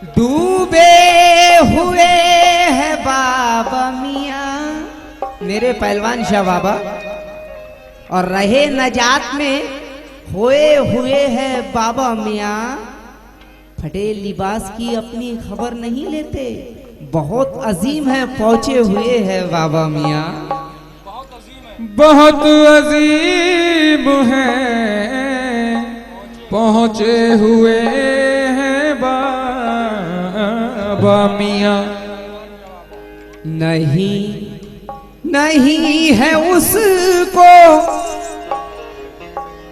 डूबे हुए हैं बाबा मियाँ मेरे पहलवान शाह बाबा, और रहे नजात में होए हुए हैं बाबा मियाँ। फटे लिबास की अपनी खबर नहीं लेते, बहुत अजीम है पहुंचे हुए हैं बाबा मियाँ। बहुत अजीम है पहुंचे हुए हैं बाबा मियाँ। नहीं है उसको,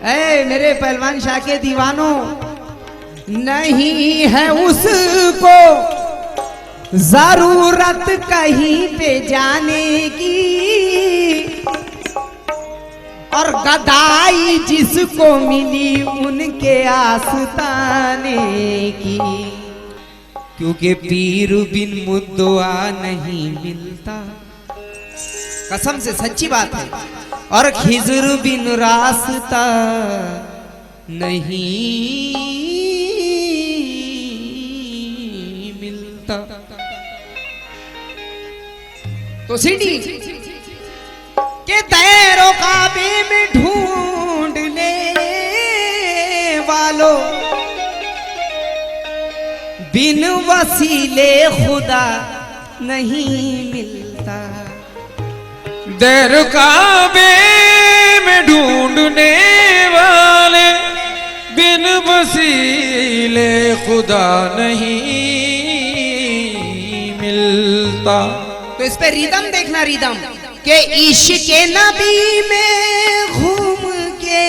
ऐ मेरे पहलवान शाह के दीवानों, नहीं है उसको जरूरत कहीं पे जाने की, और गदाई जिसको मिली उनके आस्ताने की। क्योंकि पीर बिन मुद्दुआ नहीं मिलता, कसम से सच्ची बात है, और खिजर बिन रास्ता नहीं मिलता। तो सीढ़ी के तैरों काबे में ढूंढने वालों, बिन वसीले खुदा नहीं मिलता। देर काबे में ढूंढने वाले, बिन वसीले खुदा नहीं मिलता। तो इस पे रिदम देखना, रिदम के इश्क़ नबी में घूम के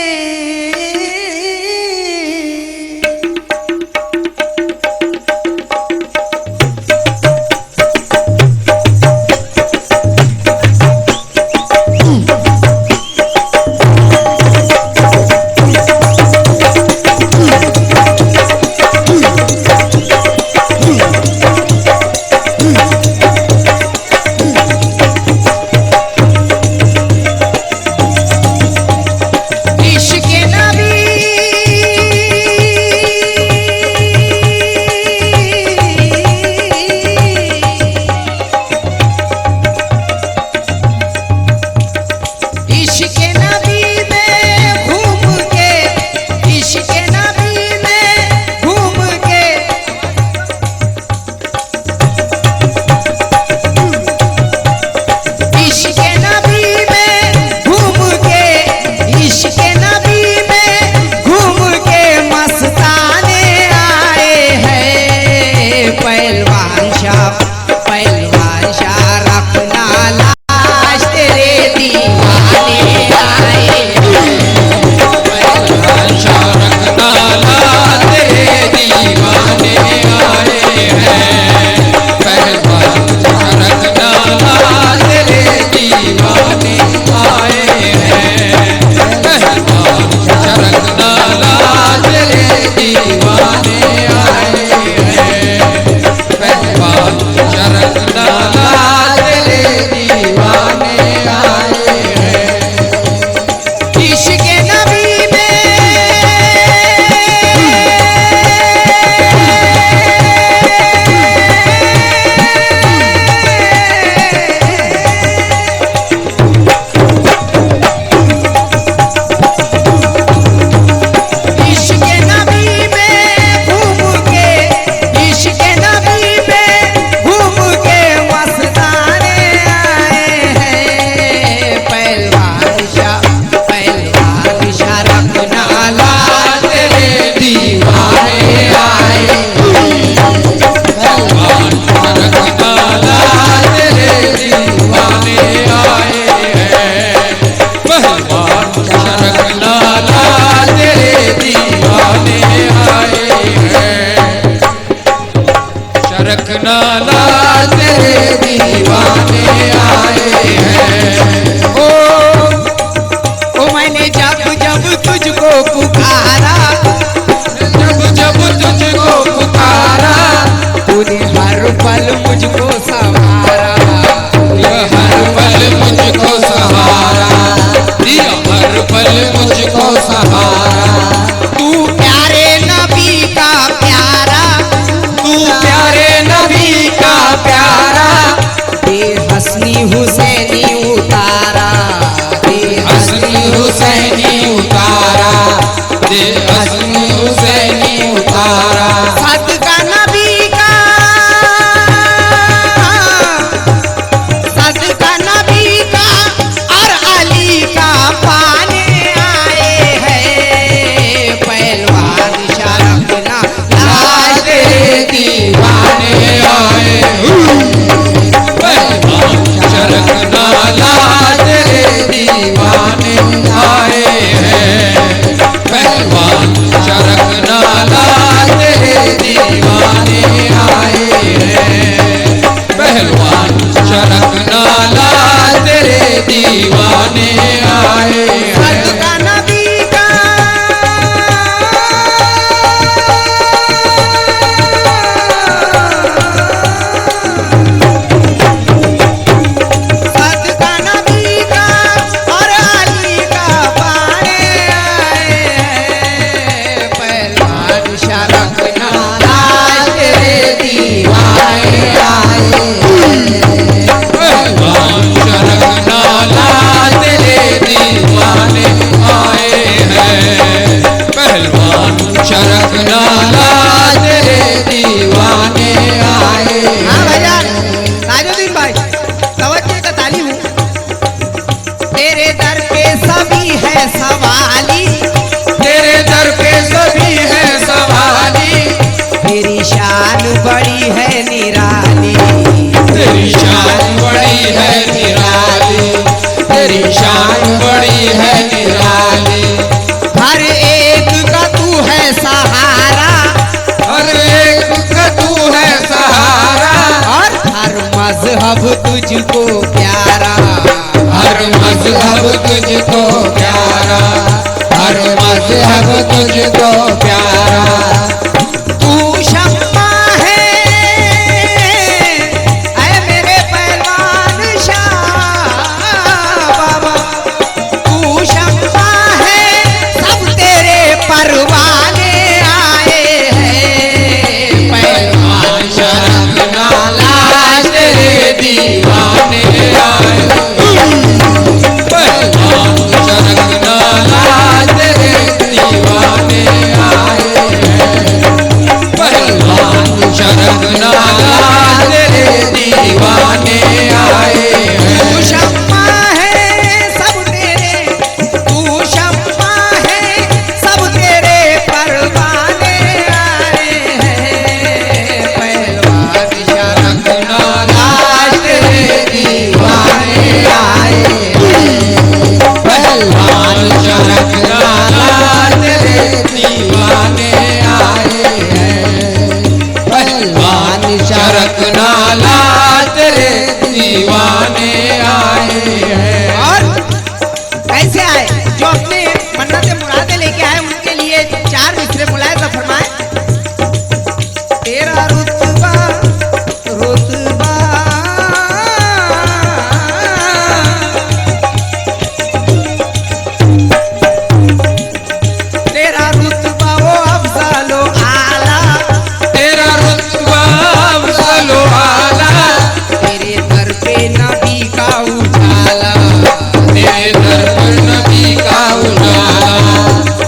तू प्यारे नबी का प्यारा, तू प्यारे शान बड़ी है निराली, तेरी शान बड़ी है निराली, तेरी शान बड़ी है निराली। हर एक का तू है सहारा, हर एक का तू है सहारा, और हर मजहब तुझको प्यारा, हर मजहब तुझको प्यारा, हर मजहब तुझको प्यारा। तू शम्मा है ऐ मेरे पहलवान शाह बाबा, तू शम्मा है सब तेरे परवाने आए हैं। पहलवान शरक नाला तेरे दीवाने आए, पहलवान शरक नाला तेरे दीवाने आए हैं, पहलवान शरक नाला तेरे दीवाने आए हैं। तू शम्मा है सब तेरे, तू शम्मा है सब तेरे परवाने आए हैं। पहलवान शरक नाला तेरे दीवाने आए हैं, पहलवान शरक नाला तेरे दीवाने आए हैं, पहलवान शरक नाला तेरे दीवाने आए हैं। और कैसे आए? जो अपने मन्नतें मुरादें लेके आए उनके लिए चार मिसरे मुलायजा फरमाए। तेरा रुतबा रुतबा तेरा रुतबा वो अफजलो आला, तेरा रुतबा अफजलो आला, तेरे दर पे नबी का उजाला, तेरे दर पर नबी का उजाला,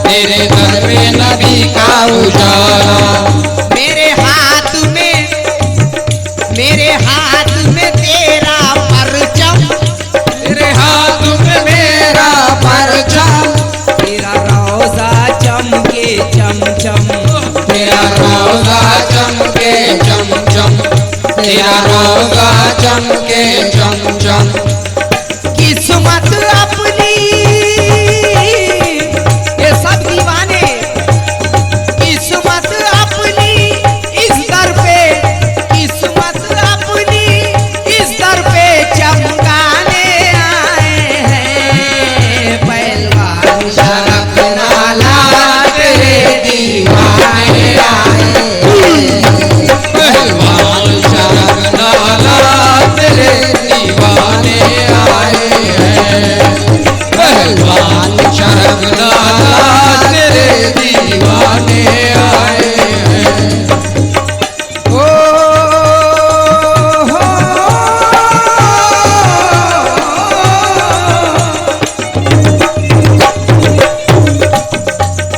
तेरे दर पे नबी का उजाला। मेरे हाथ में तेरा परचम, तेरे हाथ में मेरा परचम, तेरा रोजा चमके चमचम, तेरा रोजा चमके चमचम, तेरा रोजा चमके चमचम। किस्मत अपनी ये सब दीवाने, किस्मत अपनी इस दर पे, किस्मत अपनी इस दर पे चमकाने आए हैं। पहलवान शरक नाला तेरे दीवाने आए हैं, पहलवान शरक नाला तेरे दीवाने आए हैं, पहलवान शरक नाला तेरे दीवाने आए हैं। ओ हो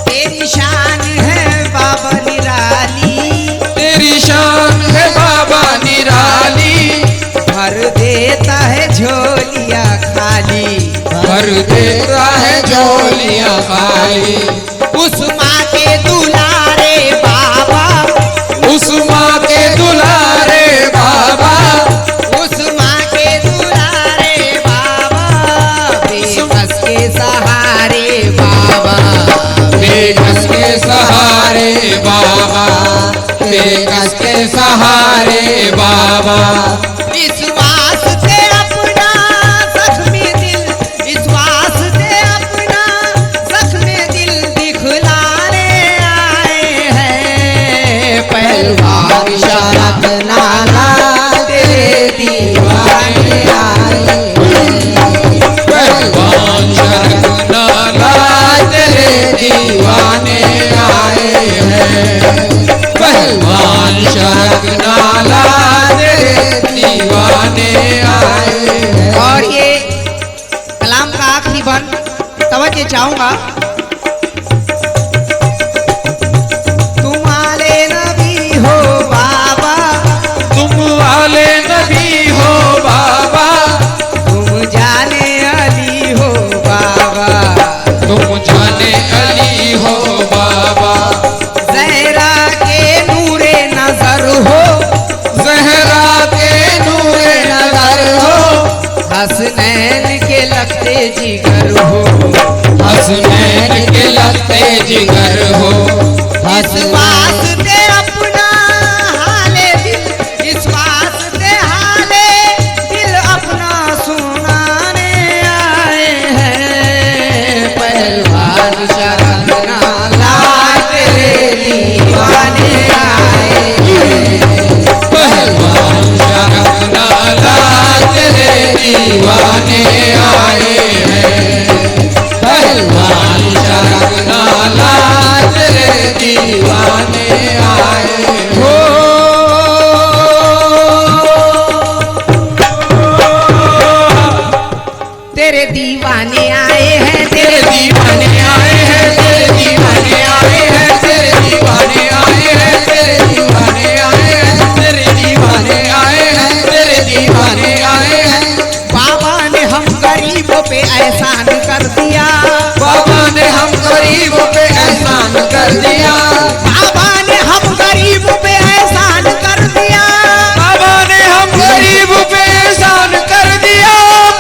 तेरी शान है बाबा निराली, तेरी शान है बाबा निराली, भर देता है झोलियाँ खाली, भर देता है झोलियाँ खाली। उस माँ के दुलारे बाबा, उस माँ के दुलारे बाबा, उस माँ के दुलारे बाबा, बेकस के सहारे बाबा, बेकस के सहारे बाबा, बेकस के सहारे बाबा। विश्वास से अपना जख्मी दिल, विश्वास से अपना जख्मी दिल दिखलाने आए हैं। पहलवान शरक नाला तेरे दीवाने आए हैं। पहलवान शरक नाला तेरे दीवाने आए हैं, पहलवान शरक नाला तेरे दीवाने आए हैं। और ये कलाम का आखिरी बन तवज्जो चाहूंगा। तुम आले नबी हो बाबा, तुम वाले नबी हो बाबा, तुम जाने अली हो बाबा, तुम जाने अली हो बाबा, जहरा के नूरे नजर हसनैन के लगते जिगर हो, हसनैन के लगते जिगर हो, इस वास्ते अपना हाले दिल, इस वास्ते हाले दिल अपना सुनाने आए हैं। पहलवान शरना लाट रे दीवाने आए हैं। पहलवान शरना लाट रे दीवाने आए हैं। पहलवान शरना लाट रे दीवाने आए हो तेरे दीवाने आए हैं, तेरे दीवाने आए हैं, तेरे दीवाने आए हैं, तेरे दीवाने आए हैं, तेरे दीवाने आए हैं, तेरे दीवाने आए हैं, तेरे दीवाने आए हैं। बाबा ने हम गरीबों पे एहसान कर दिया, बाबा ने हम गरीबों पे एहसान कर दिया, बाबा ने हम गरीबों पे एहसान कर दिया, बाबा ने हम गरीबों पे एहसान कर दिया।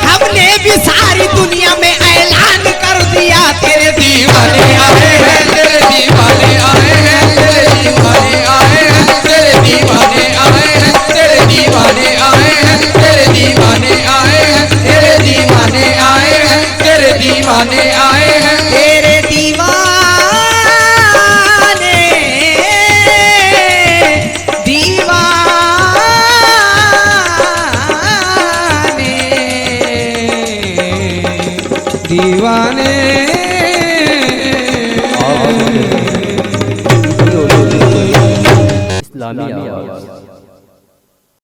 हमने भी सारी दुनिया में ऐलान कर दिया तेरे दीवाने आए हैं, तेरे दीवाने आए हैं, तेरे दीवाने आए हैं, तेरे दीवाने आए हैं, तेरे दीवाने आए हैं, तेरे दीवाने आए हैं, तेरे दीवाने आए हैं, तेरे दीवाने आए हैं। तेरे दीवाने दीवाने दीवाने इस्लामी आवाज़।